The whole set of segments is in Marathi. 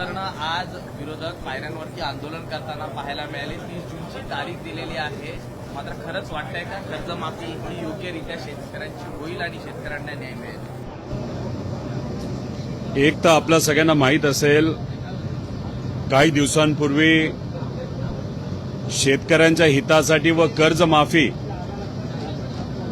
दिल्लीवरनं आज विरोधक पायऱ्यांवरती आंदोलन करताना पाहायला मिळाले. 30 जूनची तारीख दिलेली आहे. मात्र खरंच वाटतंय का कर्जमाफी ही योग्यरित्या शेतकऱ्यांची होईल आणि शेतकऱ्यांना न्याय मिळेल? एक तर आपल्या सगळ्यांना माहीत असेल, काही दिवसांपूर्वी शेतकऱ्यांच्या हितासाठी व कर्जमाफी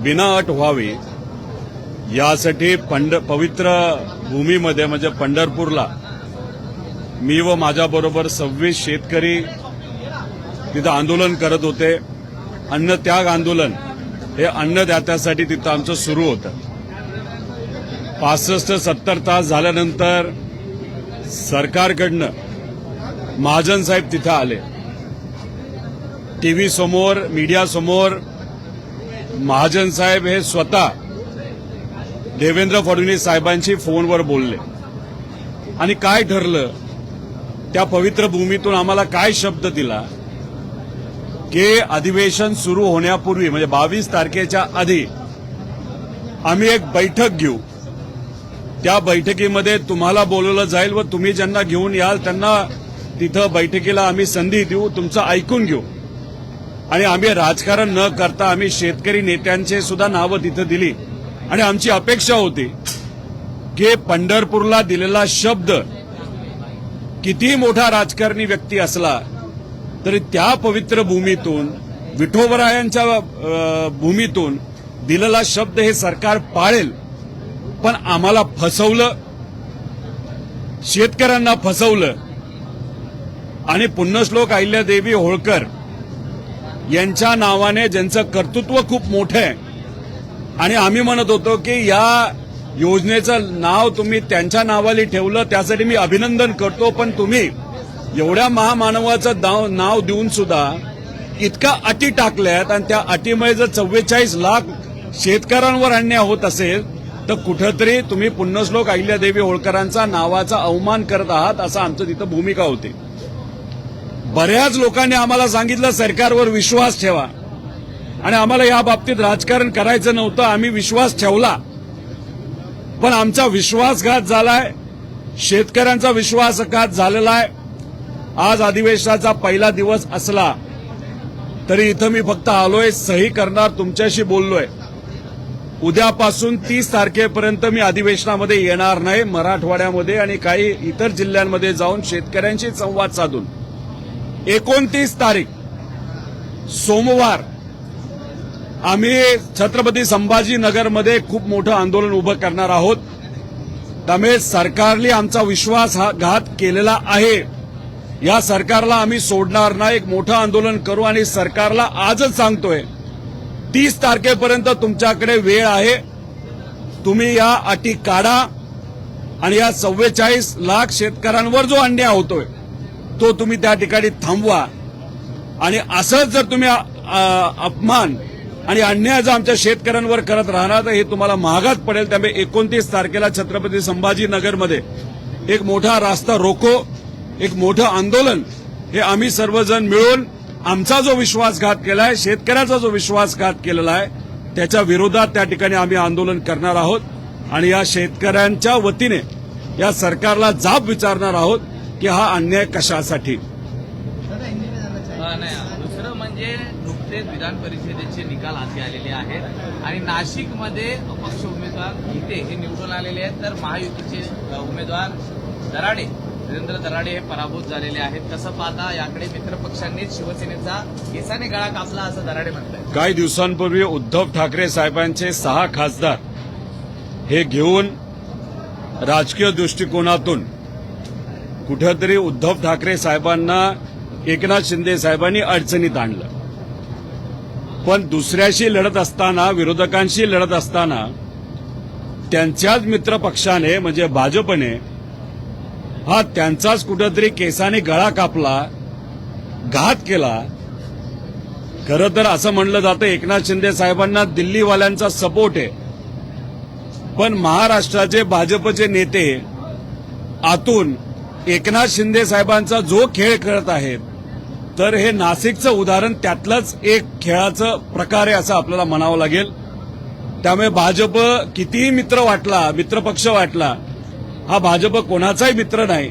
बिना अट व्हावी यासाठी पवित्र भूमीमध्ये म्हणजे पंढरपूरला मी व माझ्याबरोबर 26 शेतकरी तिथं आंदोलन करत होते. अन्नत्याग आंदोलन हे अन्नदात्यासाठी तिथं आमचं सुरू होतं. 65-70 तास झाल्यानंतर सरकारकडनं महाजन साहेब तिथं आले. टीव्ही समोर, मीडिया समोर महाजन साहेब हे स्वतः देवेंद्र फडणवीस साहेबांशी फोनवर बोलले. आणि काय ठरलं, त्या पवित्र भूमीतून आम्हाला काय शब्द दिला की अधिवेशन सुरू होण्यापूर्वी म्हणजे 22 तारखेच्या आधी आम्ही एक बैठक घेऊ. त्या बैठकीमध्ये तुम्हाला बोलवलं जाईल व तुम्ही ज्यांना घेऊन याल त्यांना तिथं बैठकीला आम्ही संधी देऊ, तुमचं ऐकून घेऊ. आणि आम्ही राजकारण न करता आम्ही शेतकरी नेत्यांचे सुद्धा नावं तिथं दिली. आणि आमची अपेक्षा होती की पंढरपूरला दिलेला शब्द किती मोठा राजकारणी व्यक्ती असला तरी त्या पवित्र भूमीतून, विठोबरायांच्या भूमीतून दिलेला शब्द हे सरकार पाळेल. पण आम्हाला फसवलं, शेतकऱ्यांना फसवलं. आणि पुण्यश्लोक अहिल्यादेवी होळकर यांच्या नावाने, ज्यांचं कर्तृत्व खूप मोठं आहे, आणि आम्ही म्हणत होतो की या योजनेचं नाव तुम्ही त्यांच्या नावाली ठेवलं त्यासाठी मी अभिनंदन करतो. पण तुम्ही एवढ्या महामानवाचं नाव देऊन सुद्धा इतका अटी टाकल्यात आणि त्या अटीमुळे जर 44 लाख शेतकऱ्यांवर अन्याय होत असेल तर कुठंतरी तुम्ही पुण्यश्लोक अहिल्यादेवी होळकरांचा नावाचा अवमान करत आहात, असं आमचं तिथं भूमिका होती. बऱ्याच लोकांनी आम्हाला सांगितलं सरकारवर विश्वास ठेवा, आणि आम्हाला या बाबतीत राजकारण करायचं नव्हतं. आम्ही विश्वास ठेवला, पण आमचा विश्वासघात झालाय, शेतकऱ्यांचा विश्वासघात झालेला आहे. आज अधिवेशनाचा पहिला दिवस असला तरी इथं मी फक्त आलोय, सही करणार, तुमच्याशी बोललोय. उद्यापासून 30 तारखेपर्यंत मी अधिवेशनामध्ये येणार नाही. मराठवाड्यामध्ये आणि काही इतर जिल्ह्यांमध्ये जाऊन शेतकऱ्यांशी संवाद साधून 29 तारीख सोमवार आम्ही छत्रपती संभाजीनगरमध्ये खूप मोठं आंदोलन उभं करणार आहोत. त्यामुळे सरकारने आमचा विश्वासघात केलेला आहे. या सरकारला आम्ही सोडणार नाही. एक मोठं आंदोलन करू आणि सरकारला आजच सांगतोय 30 तारखेपर्यंत तुमच्याकडे वेळ आहे. तुम्ही या अटी काढा आणि या 44 लाख शेतकऱ्यांवर जो अन्याय होतोय तो तुम्ही त्या ठिकाणी थांबवा. आणि असंच जर तुम्ही अपमान आणि अन्याय जर आमच्या शेतकऱ्यांवर करत राहणार तर हे तुम्हाला महागात पडेल. त्यामुळे 29 तारखेला छत्रपती संभाजीनगरमध्ये एक मोठा रास्ता रोको, एक मोठं आंदोलन हे आम्ही सर्वजण मिळून आमचा जो विश्वासघात केलाय, शेतकऱ्याचा जो विश्वासघात केलेला आहे त्याच्या विरोधात त्या ठिकाणी आम्ही आंदोलन करणार आहोत. आणि या शेतकऱ्यांच्या वतीने या सरकारला जाब विचारणार आहोत की हा अन्याय कशासाठी. दुसरं म्हणजे नुकतेच विधान परिषदेचे निकाल हाती आलेले आहेत आणि नाशिकमध्ये अपक्ष उमेदवार गीते हे निवडून आलेले आहेत, तर महायुतीचे उमेदवार दराडे, नरेंद्र दराडे हे पराभूत झालेले आहेत. कसं पाहता याकडे? मित्रपक्षांनीच शिवसेनेचा केसाने गळा कापला असं दराडे म्हणतात. काही दिवसांपूर्वी उद्धव ठाकरे साहेबांचे 6 खासदार हे घेऊन राजकीय दृष्टिकोनातून कुठेतरी उद्धव ठाकरे साहेबांना एकनाथ शिंदे साहेबांनी अडचणीत आणलं. पण दुसऱ्याशी लढत असताना, विरोधकांशी लढत असताना त्यांच्याच मित्रपक्षाने म्हणजे भाजपने हा त्यांचाच कुठेतरी केसाने गळा कापला, घात केला. खरं तर असं म्हणलं जातं एकनाथ शिंदे साहेबांना दिल्लीवाल्यांचा सपोर्ट आहे, पण महाराष्ट्राचे भाजपचे नेते आतून एकनाथ शिंदे साहेबांचा जो खेळ खेळत आहेत तर हे नाशिकचं उदाहरण त्यातलंच एक खेळाचं प्रकार आहे असं आपल्याला म्हणावं लागेल. त्यामुळे भाजप कितीही मित्रपक्ष वाटला, हा भाजप कोणाचाही मित्र नाही.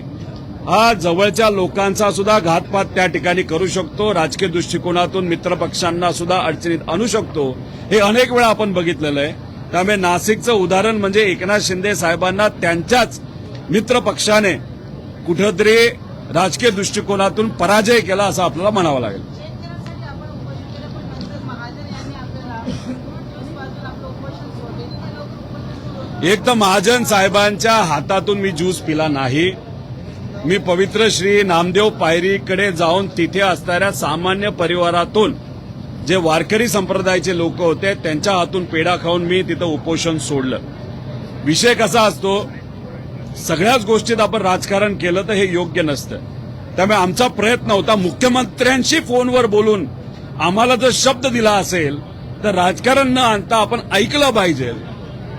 हा जवळच्या लोकांचा सुद्धा घातपात त्या ठिकाणी करू शकतो, राजकीय दृष्टिकोनातून मित्रपक्षांना सुद्धा अडचणीत आणू शकतो. हे अनेक वेळा आपण बघितलेलं आहे. त्यामुळे नाशिकचं उदाहरण म्हणजे एकनाथ शिंदे साहेबांना त्यांच्याच मित्रपक्षाने कुठेतरी राजकीय दृष्टिकोनातून पराजय केला असं आपल्याला म्हणावं लागेल. एक तर महाजन साहेबांच्या हातातून मी ज्यूस पिला नाही. मी पवित्र श्री नामदेव पायरीकडे जाऊन तिथे असणाऱ्या सामान्य परिवारातून जे वारकरी संप्रदायाचे लोक होते त्यांच्या हातून पेढा खाऊन मी तिथं उपोषण सोडलं. विषय कसा असतो, सगळ्याच गोष्टीत आपण राजकारण केलं तर हे योग्य नसतं. त्यामुळे आमचा प्रयत्न होता मुख्यमंत्र्यांशी फोनवर बोलून आम्हाला जर शब्द दिला असेल तर राजकारण न आणता आपण ऐकलं पाहिजे.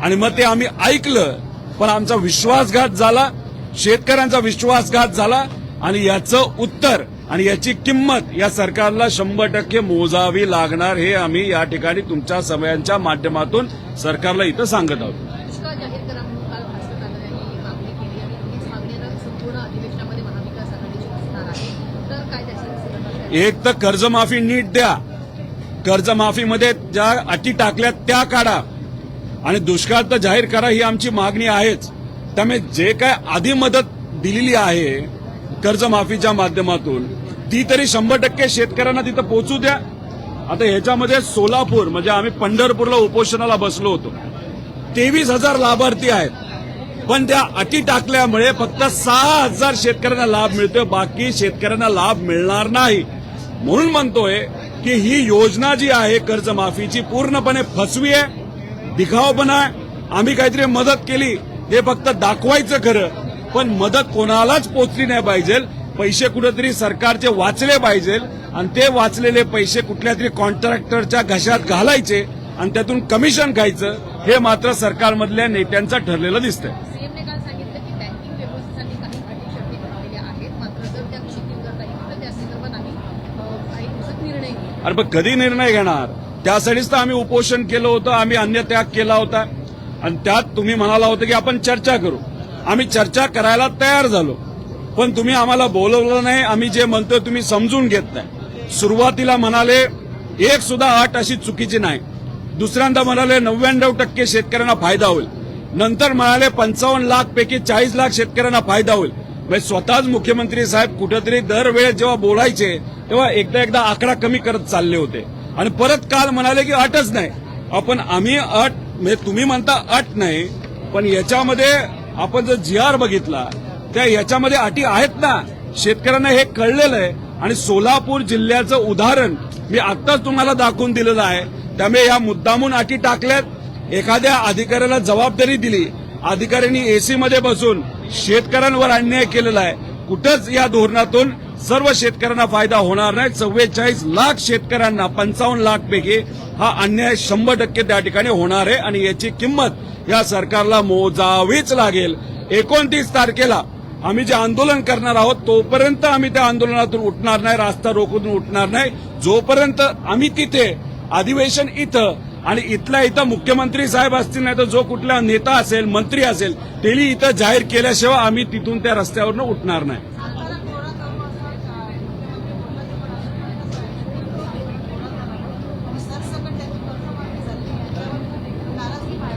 आणि मग ते आम्ही ऐकलं, पण आमचा विश्वासघात झाला, शेतकऱ्यांचा विश्वासघात झाला. आणि याचं उत्तर आणि याची किंमत या सरकारला 100% मोजावी लागणार, हे आम्ही या ठिकाणी तुमच्या समयांच्या माध्यमातून सरकारला इथं सांगत आहोत. दुष्काळ जाहीर करा म्हणून काल भाजप यांनी मागणी केली आणि हीच मागणी संपूर्ण अधिवेशनामध्ये महाविकास आघाडीची असणार आहे. तर काय त्याची एक तर कर्जमाफी नीट द्या, कर्जमाफीमध्ये ज्या अटी टाकल्यात त्या काढा आणि दुष्काळ तर जाहीर करा, ही आमची मागणी आहेच. त्यामुळे जे काय आधी मदत दिलेली आहे कर्जमाफीच्या माध्यमातून ती तरी 100% शेतकऱ्यांना तिथं पोहोचू द्या. आता ह्याच्यामध्ये सोलापूर म्हणजे आम्ही पंढरपूरला उपोषणाला बसलो होतो, 23,000 लाभार्थी आहेत, पण त्या अटी टाकल्यामुळे फक्त 6,000 शेतकऱ्यांना लाभ मिळतोय, बाकी शेतकऱ्यांना लाभ मिळणार नाही. म्हणून म्हणतोय की ही योजना जी आहे कर्जमाफीची पूर्णपणे फसवी आहे, दिखावपणा आहे. आम्ही काहीतरी मदत केली हे फक्त दाखवायचं खरं, पण मदत कोणालाच पोचली नाही पाहिजे. पैसे कुठेतरी सरकारचे वाचले पाहिजे आणि ते वाचलेले पैसे कुठल्या तरी कॉन्ट्रॅक्टरच्या घशात घालायचे आणि त्यातून कमिशन खायचं, हे मात्र सरकारमधल्या नेत्यांचं ठरलेलं दिसतंय. सीएमने काल सांगितलं की बँकिंग व्यवस्थेसाठी काही अटी शर्ती बनवलेल्या आहेत, मात्र जर त्या शिथिल करता येईल तर त्या संदर्भात आम्ही काही दिवसात निर्णय घेऊ. अरे पण कधी निर्णय घेणार? त्यासाठीच तर आम्ही उपोषण केलं होतं, आम्ही अन्नत्याग केला होता. आणि त्यात तुम्ही म्हणाला होतं की आपण चर्चा करू. आम्ही चर्चा करायला तयार झालो, पण तुम्ही आम्हाला बोलवलं नाही. आम्ही जे म्हणतोय तुम्ही समजून घेत नाही. सुरुवातीला म्हणाले एक सुद्धा अट अशी चुकीची नाही, दुसऱ्यांदा म्हणाले 99% शेतकऱ्यांना फायदा होईल, नंतर म्हणाले 55 लाख पैकी 40 लाख शेतकऱ्यांना फायदा होईल. म्हणजे स्वतःच मुख्यमंत्री साहेब कुठेतरी दरवेळेस जेव्हा बोलायचे तेव्हा एकदा आकडा कमी करत चालले होते. आणि परत काल म्हणाले की अटच नाही. आम्ही अट म्हणजे तुम्ही म्हणता अट नाही, पण याच्यामध्ये आपण जर GR बघितला त्या याच्यामध्ये अटी आहेत ना. शेतकऱ्यांना हे कळलेलं आहे. आणि सोलापूर जिल्ह्याचं उदाहरण मी आत्ताच तुम्हाला दाखवून दिलेलं आहे. त्यामुळे या मुद्दामून अटी टाकल्यात, एखाद्या अधिकाऱ्याला जबाबदारी दिली, अधिकाऱ्यांनी एसी मध्ये बसून शेतकऱ्यांवर अन्याय केलेला आहे. कुठंच या धोरणातून सर्व शेतकऱ्यांना फायदा होणार नाही. 44 लाख शेतकऱ्यांना 55 लाख पैकी हा अन्याय 100% त्या ठिकाणी होणार आहे आणि याची किंमत या सरकारला मोजावीच लागेल. 29 तारखेला आम्ही जे आंदोलन करणार आहोत तोपर्यंत आम्ही त्या आंदोलनातून उठणार नाही, रास्ता रोखून उठणार नाही, जोपर्यंत आम्ही तिथे अधिवेशन इथं आणि इथल्या इथं मुख्यमंत्री साहेब असतील नाही तर जो कुठला नेता असेल, मंत्री असेल, त्यांनी इथं जाहीर केल्याशिवाय आम्ही तिथून त्या रस्त्यावरनं उठणार नाही.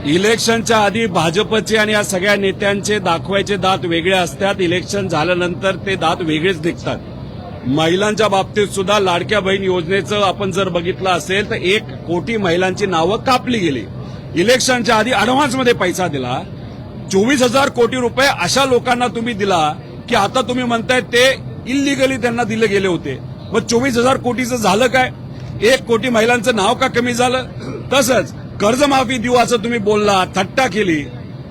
इलेक्शनच्या आधी भाजपचे आणि या सगळ्या नेत्यांचे दाखवायचे दात वेगळे असतात. इलेक्शन झाल्यानंतर ते दात वेगळेच दिसतात. महिलांच्या बाबतीत सुद्धा लाडक्या बहीण योजनेचं आपण जर बघितलं असेल तर 1 कोटी महिलांची नावं कापली गेली. इलेक्शनच्या आधी अॅडव्हान्समध्ये पैसा दिला. 24,000 कोटी रुपये अशा लोकांना तुम्ही दिला की आता तुम्ही म्हणताय ते इलिगली त्यांना दिले गेले होते. मग 24,000 कोटीचं झालं काय? 1 कोटी महिलांचं नाव का कमी झालं? तसंच कर्जमाफी देऊ असं तुम्ही बोलला, थट्टा केली,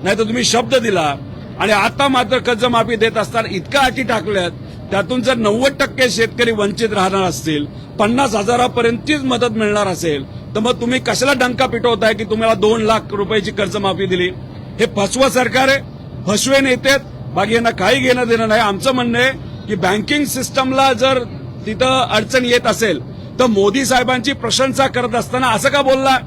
नाही तर तुम्ही शब्द दिला आणि आता मात्र कर्जमाफी देत असताना इतक्या अटी टाकल्यात. त्यातून जर 90% शेतकरी वंचित राहणार असतील, 50,000पर्यंतचीच मदत मिळणार असेल, तर मग तुम्ही कशाला डंका पिटवताय की तुम्हाला 2 लाख रुपयाची कर्जमाफी दिली? हे फसवं सरकार आहे, फसवे नेते आहेत. बाकी यांना काही घेणं देणं नाही. आमचं म्हणणं आहे की बँकिंग सिस्टमला जर तिथं अडचण येत असेल तर मोदी साहेबांची प्रशंसा करत असताना असं का बोलला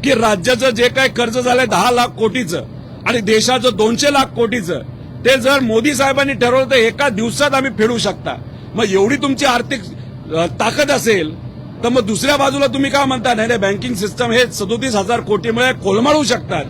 की राज्याचं जे काही कर्ज झालंय 10 लाख कोटीचं आणि देशाचं 200 लाख कोटीचं, ते जर मोदी साहेबांनी ठरवलं तर एका दिवसात आम्ही फेडू शकता. मग एवढी तुमची आर्थिक ताकद असेल तर मग दुसऱ्या बाजूला तुम्ही काय म्हणता, नाही बँकिंग सिस्टम हे 37,000 कोटीमुळे कोलमाडू शकतात.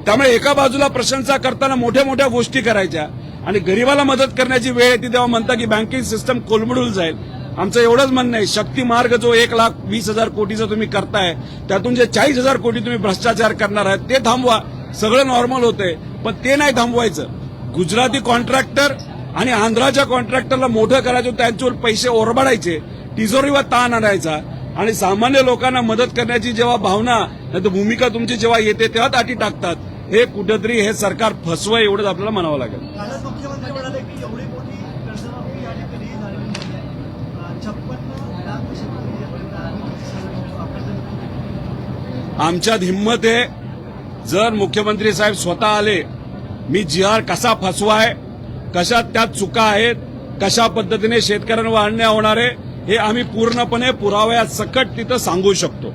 त्यामुळे एका बाजूला प्रशंसा करताना मोठ्या मोठ्या गोष्टी करायच्या आणि गरीबाला मदत करण्याची वेळ येते तेव्हा म्हणता की बँकिंग सिस्टम कोलमडून जाईल. आमचं एवढंच म्हणणं आहे, शक्ती मार्ग जो 1,20,000 कोटीचा तुम्ही करताय त्यातून जे 40,000 कोटी तुम्ही भ्रष्टाचार करणार आहात ते थांबवा. सगळं नॉर्मल होतंय, पण ते नाही थांबवायचं. गुजराती कॉन्ट्रॅक्टर आणि आंध्राच्या कॉन्ट्रॅक्टरला मोठं करायचं, त्यांच्यावर पैसे ओरबाडायचे, तिजोरीवर ताण आणायचा आणि सामान्य लोकांना मदत करण्याची जेव्हा भावना नाही तर भूमिका तुमची जेव्हा येते तेव्हा अटी टाकतात. हे कुठेतरी हे सरकार फसवं एवढंच आपल्याला म्हणावं लागेल. कालच मुख्यमंत्री म्हणाले की एवढी मोठी कर्जमाफी आणि कधीही झालेली नाहीये. 56 लाख शेतकरी आमच्यात हिंमत आहे. जर मुख्यमंत्री साहेब स्वतः आले, मी GR कसा फसवाय, कशा त्यात चुका आहेत, कशा पद्धतीने शेतकऱ्यांवर अन्याय होणार आहे हे आम्ही पूर्णपणे पुराव्यात सकट तिथं सांगू शकतो.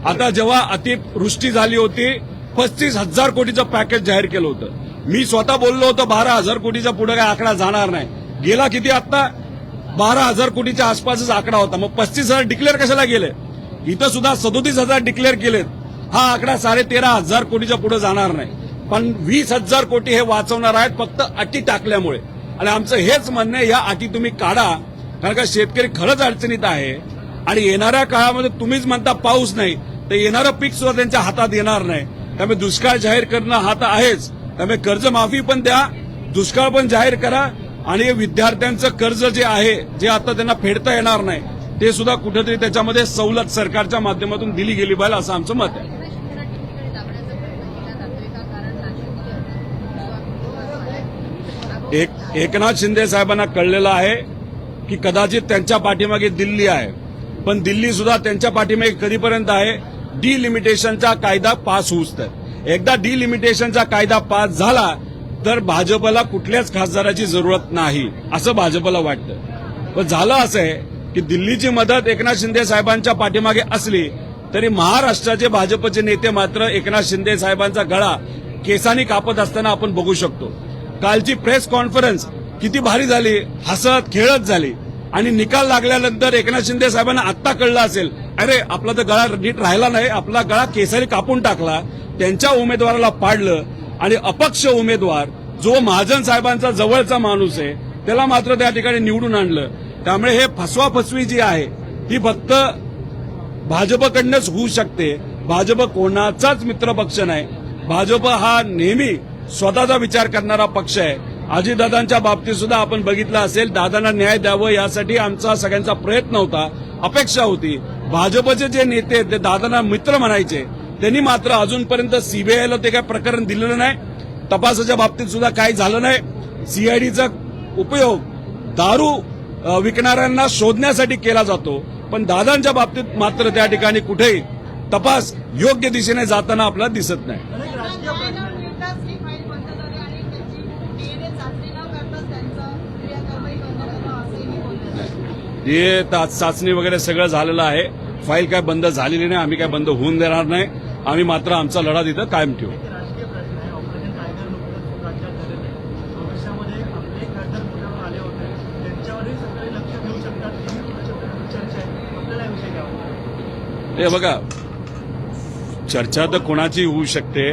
आता जेव्हा अतिवृष्टी झाली होती 35,000 कोटीचं पॅकेज जाहीर केलं होतं. मी स्वतः बोललो होतो 12,000 कोटीचा पुढे काय आकडा जाणार नाही. गेला किती आता 12,000 कोटीच्या आसपासच आकडा होता. मग 35,000 डिक्लेअर कशाला गेले? इथं सुद्धा 37,000 डिक्लेअर केलेत. हा आकडा 13,500 कोटीच्या पुढे जाणार नाही. पण 20,000 कोटी हे वाचवणार आहेत फक्त अटी टाकल्यामुळे. आणि आमचं हेच म्हणणं आहे, या अटी तुम्ही काढा, कारण का शेतकरी खरंच अडचणीत आहे. आणि येणाऱ्या काळामध्ये तुम्हीच म्हणता पाऊस नाही, तर येणारं पीक सुद्धा त्यांच्या हातात येणार नाही. त्यामुळे दुष्काळ जाहीर करणं हा तर आहेच. त्यामुळे कर्जमाफी पण द्या, दुष्काळ पण जाहीर करा आणि विद्यार्थ्यांचं कर्ज जे आहे, जे आता त्यांना फेडता येणार नाही, ते सुद्धा कुठेतरी त्याच्यामध्ये सवलत सरकारच्या माध्यमातून दिली गेली पाहिजे असं आमचं मत आहे. एकनाथ शिंदे साहेबांना कळलेलं आहे की कदाचित त्यांच्या पाठीमागे दिल्ली आहे, पण दिल्ली सुद्धा त्यांच्या पाठीमागे कधीपर्यंत आहे? डिलिमिटेशनचा कायदा पास होऊच तर. एकदा डिलिमिटेशनचा कायदा पास झाला तर भाजपला कुठल्याच खासदाराची जरूरत नाही असं भाजपला वाटतं. पण झालं असं आहे की दिल्लीची मदत एकनाथ शिंदे साहेबांच्या पाठीमागे असली तरी महाराष्ट्राचे भाजपचे नेते मात्र एकनाथ शिंदे साहेबांचा गळा केसांनी कापत असताना आपण बघू शकतो. कालची प्रेस कॉन्फरन्स किती भारी झाली, हसत खेळत झाली. आणि निकाल लागल्यानंतर एकनाथ शिंदे साहेबांना आत्ता कळलं असेल, अरे आपला तर गळा नीट राहिला नाही, आपला गळा केसारी कापून टाकला, त्यांच्या उमेदवाराला पाडलं आणि अपक्ष उमेदवार जो महाजन साहेबांचा जवळचा माणूस आहे त्याला मात्र त्या ठिकाणी निवडून आणलं. त्यामुळे हे फसवाफसवी जी आहे ती फक्त भाजपकडनंच होऊ शकते. भाजप कोणाचाच मित्रपक्ष नाही. भाजप हा नेहमी स्वतःचा विचार करणारा पक्ष आहे. अजितदादांच्या बाबतीत सुद्धा आपण बघितलं असेल, दादांना न्याय द्यावं यासाठी आमचा सगळ्यांचा प्रयत्न होता, अपेक्षा होती. भाजपचे जे नेते आहेत ते दादांना मित्र म्हणायचे, त्यांनी मात्र अजूनपर्यंत सीबीआयला ते काय प्रकरण दिलेलं नाही. तपासाच्या बाबतीत सुद्धा काही झालं नाही. सीआयडीचा उपयोग दारू विकणाऱ्यांना शोधण्यासाठी केला जातो, पण दादांच्या बाबतीत मात्र त्या ठिकाणी कुठेही तपास योग्य दिशेने जाताना आपल्याला दिसत नाही. अनेक राजकीय प्रश्न हे चाचणी वगैरे सगळं झालेलं आहे. फाईल काय बंद झालेली नाही. आम्ही काय बंद होऊन देणार नाही. आम्ही मात्र आमचा लढा तिथं कायम ठेवू. राजकीय प्रश्न आहे. ऑपरेशन टायगर नुकतंच राज्यात झालेलं आहे. भविष्यामध्ये आपले खासदार पुण्यावर आले होते, त्यांच्यावरही सगळे लक्ष देऊ शकतात ही चर्चा आहे. आपल्याला हा विषय घ्यावा. हे बघा, चर्चा तर कोणाची होऊ शकते.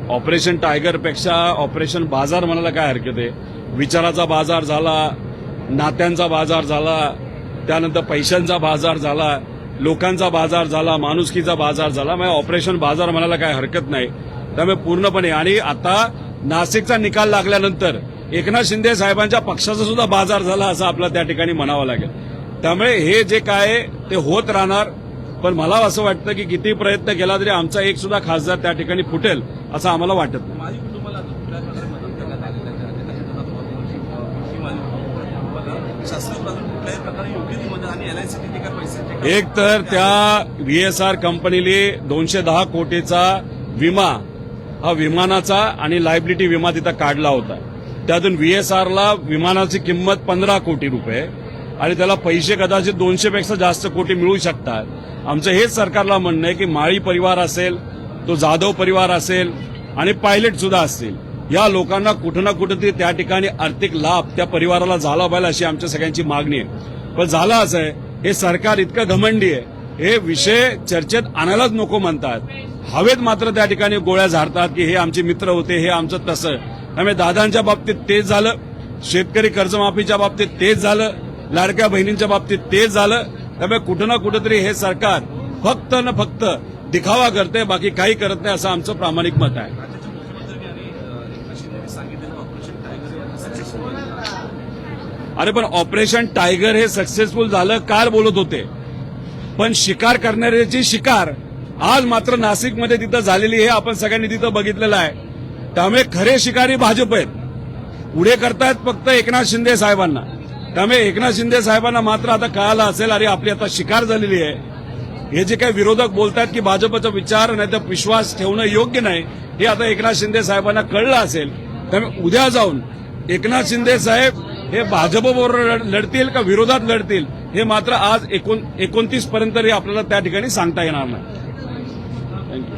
ऑपरेशन टायगरपेक्षा ऑपरेशन बाजार म्हणायला काय हरकत आहे? विचाराचा बाजार झाला, नात्यांचा बाजार झाला, त्यानंतर पैशांचा बाजार झाला, लोकांचा बाजार झाला, माणुसकीचा बाजार झाला. मग ऑपरेशन बाजार म्हणायला काय हरकत नाही. त्यामुळे पूर्णपणे आणि आता नाशिकचा निकाल लागल्यानंतर एकनाथ शिंदे साहेबांच्या पक्षाचा सुद्धा बाजार झाला असं आपल्याला त्या ठिकाणी म्हणावं लागेल. त्यामुळे हे जे काय ते होत राहणार. पण मला असं वाटतं की किती प्रयत्न केला तरी आमचा एक सुद्धा खासदार त्या ठिकाणी फुटेल असं आम्हाला वाटत नाही. माझी कुटुंबाला कुठल्या प्रकारे मदत करण्यात आलेली आहे, शासनाकडून कुठल्याही प्रकारे योग्य ती मदत आणि LIC किती काय पैसे एक तर त्या VSR कंपनीने 210 कोटीचा विमा हा विमानाचा आणि लायबिलिटी विमा तिथं काढला होता. त्यातून VSRला विमानाची किंमत 15 कोटी रुपये आणि त्याला पैसे कदाचित 200 पेक्षा जास्त कोटी मिळू शकतात. आमचं हेच सरकारला म्हणणं आहे की माळी परिवार असेल, तो जाधव परिवार असेल आणि पायलट सुद्धा असतील, या लोकांना कुठं ना कुठेतरी त्या ठिकाणी आर्थिक लाभ त्या परिवाराला झाला पाहिजे अशी आमच्या सगळ्यांची मागणी आहे. पण झालं असं आहे, हे सरकार इतकं घमंडी आहे, हे विषय चर्चेत आणायलाच नको म्हणतात, हवेत मात्र त्या ठिकाणी गोळ्या झाडतात की हे आमचे मित्र होते, हे आमचं तसं. त्यामुळे दादांच्या बाबतीत तेच झालं, शेतकरी कर्जमाफीच्या बाबतीत तेच झालं, लाडक्या बहिणींच्या बाबतीत तेच झालं. त्यामुळे कुठं ना कुठेतरी हे सरकार फक्त न फक्त दिखावा करते, बाकी काही करत नाही असं आमचं प्रामाणिक मत आहे. अरे पण ऑपरेशन टायगर हे सक्सेसफुल झालं काल बोलत होते, पण शिकार करणाऱ्याची शिकार आज मात्र नाशिकमध्ये तिथं झालेली हे आपण सगळ्यांनी तिथं बघितलेलं आहे. त्यामुळे खरे शिकारी भाजप आहेत, पुढे करतायत फक्त एकनाथ शिंदे साहेबांना. त्यामुळे एकनाथ शिंदे साहेबांना मात्र आता कळालं असेल, अरे आपली आता शिकार झालेली आहे. हे जे काही विरोधक बोलतात की भाजपचा विचार नाही तर विश्वास ठेवणं योग्य नाही, हे आता एकनाथ शिंदे साहेबांना कळलं असेल. त्यामुळे उद्या जाऊन एकनाथ शिंदे साहेब हे भाजपबरोबर लढतील का विरोधात लढतील हे मात्र आज 29 पर्यंत आपल्याला त्या ठिकाणी सांगता येणार नाही. थँक्यू.